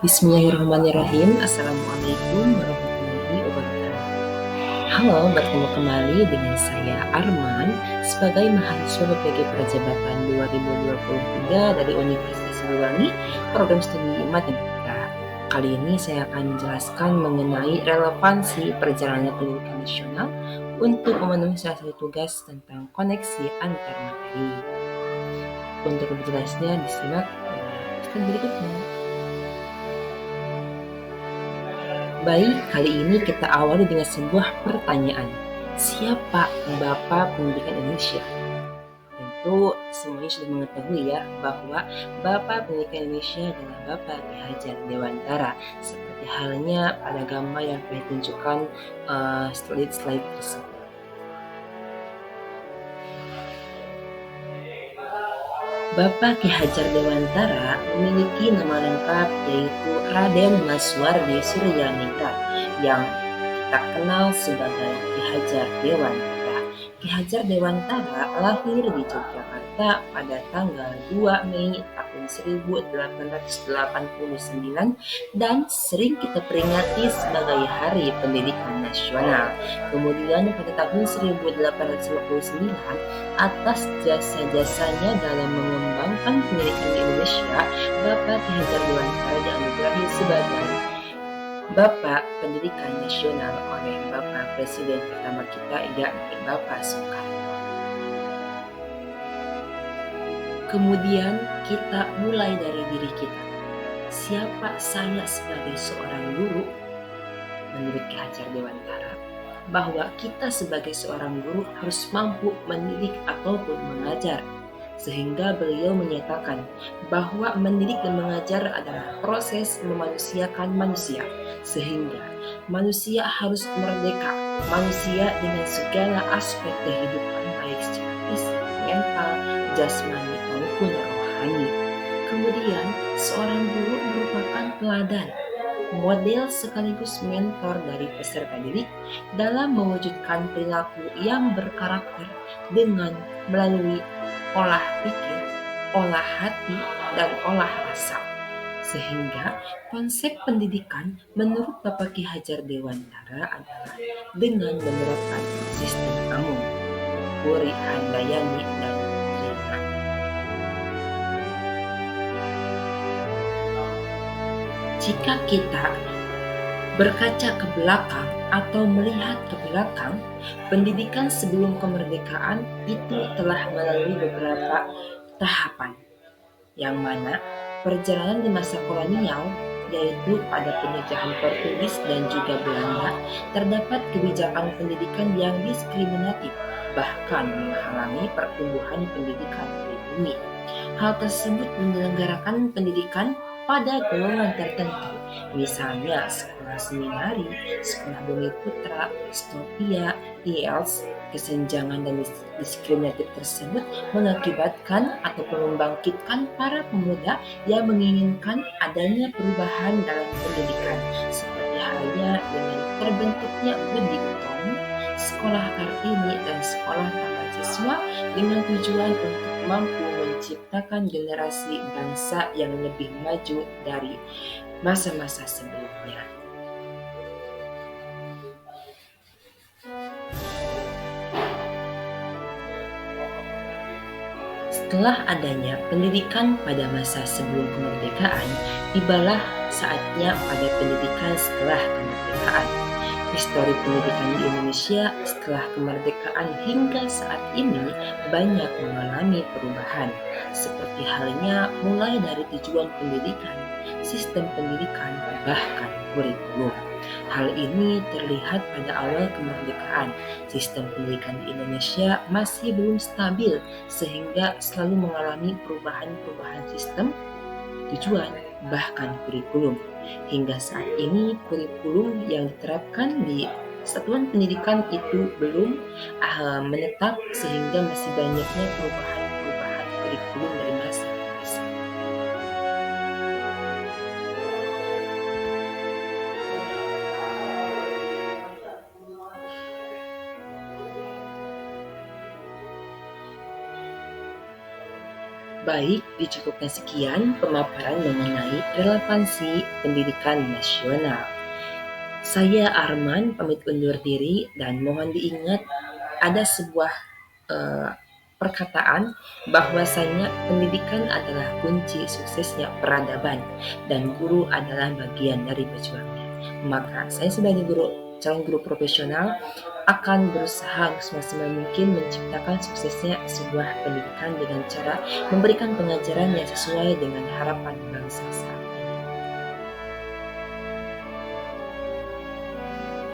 Bismillahirrahmanirrahim. Assalamualaikum warahmatullahi wabarakatuh. Halo, bertemu kembali dengan saya Arman sebagai mahasiswa BPG Perjabatan 2023 dari Universitas Siliwangi, program studi Matematika. Kali ini saya akan menjelaskan mengenai relevansi perjalanan pendidikan nasional untuk memenuhi salah satu tugas tentang koneksi antar materi. Untuk lebih jelasnya disimak slide berikutnya. Baik, kali ini kita awali dengan sebuah pertanyaan. Siapa Bapak Pendidikan Indonesia? Tentu semuanya sudah mengetahui ya bahwa Bapak Pendidikan Indonesia adalah Bapak Ki Hajar Dewantara. Seperti halnya pada gambar yang telah ditunjukkan slide tersebut. Bapak Ki Hajar Dewantara memiliki nama lengkap yaitu Raden Maswardi Suryaningrat yang kita kenal sebagai Ki Hajar Dewantara. Ki Hajar Dewantara lahir di Yogyakarta pada tanggal 2 Mei tahun 1889 dan sering kita peringati sebagai Hari Pendidikan Nasional. Kemudian pada tahun 1859 atas jasa-jasanya dalam mengembangkan pendidikan di Indonesia, Bapak Ki Hajar Dewantara dianugerahi sebagai Bapak Pendidikan Nasional oleh Bapak Presiden pertama kita, yakni Bapak Soekarno. Kemudian kita mulai dari diri kita. Siapa saya sebagai seorang guru? Menurut Ki Hajar Dewantara, bahwa kita sebagai seorang guru harus mampu mendidik ataupun mengajar. Sehingga beliau menyatakan bahwa mendidik dan mengajar adalah proses memanusiakan manusia. Sehingga manusia harus merdeka, manusia dengan segala aspek kehidupan baik secara fisik, mental, jasmani maupun rohani. Kemudian seorang guru merupakan teladan, model sekaligus mentor dari peserta didik dalam mewujudkan perilaku yang berkarakter dengan melalui olah pikir, olah hati, dan olah rasa. Sehingga konsep pendidikan menurut Bapak Ki Hajar Dewantara adalah dengan menerapkan sistem Amung, Puri Handayani, dan Trina. Jika kita berkaca ke belakang atau melihat ke belakang, pendidikan sebelum kemerdekaan itu telah melalui beberapa tahapan, yang mana perjalanan di masa kolonial, yaitu pada penjajahan Portugis dan juga Belanda, terdapat kebijakan pendidikan yang diskriminatif, bahkan menghalangi pertumbuhan pendidikan pribumi. Hal tersebut menyelenggarakan pendidikan pada golongan tertentu, misalnya sekolah seminari, sekolah bumi putra, stopia, IELTS. Kesenjangan dan diskriminatif tersebut mengakibatkan ataupun membangkitkan para pemuda yang menginginkan adanya perubahan dalam pendidikan, seperti halnya dengan terbentuknya Budi-Utomo, Sekolah Kartini, dan Sekolah Taman Siswa dengan tujuan untuk mampu menciptakan generasi bangsa yang lebih maju dari masa-masa sebelumnya. Setelah adanya pendidikan pada masa sebelum kemerdekaan, tibalah saatnya pada pendidikan setelah kemerdekaan. Histori pendidikan di Indonesia setelah kemerdekaan hingga saat ini banyak mengalami perubahan, seperti halnya mulai dari tujuan pendidikan, sistem pendidikan, bahkan kurikulum. Hal ini terlihat pada awal kemerdekaan. Sistem pendidikan di Indonesia masih belum stabil sehingga selalu mengalami perubahan-perubahan sistem, tujuan, bahkan kurikulum. Hingga saat ini kurikulum yang diterapkan di satuan pendidikan itu belum menetap sehingga masih banyaknya perubahan-perubahan kurikulum dari masa ke masa. Baik, dicukupkan sekian pemaparan mengenai relevansi pendidikan nasional. Saya Arman pamit undur diri dan mohon diingat ada sebuah eh, perkataan bahwasanya pendidikan adalah kunci suksesnya peradaban dan guru adalah bagian dari pejuangnya. Maka saya sebagai calon guru profesional akan berusaha semaksimal mungkin menciptakan suksesnya sebuah pendidikan dengan cara memberikan pengajaran yang sesuai dengan harapan bangsa.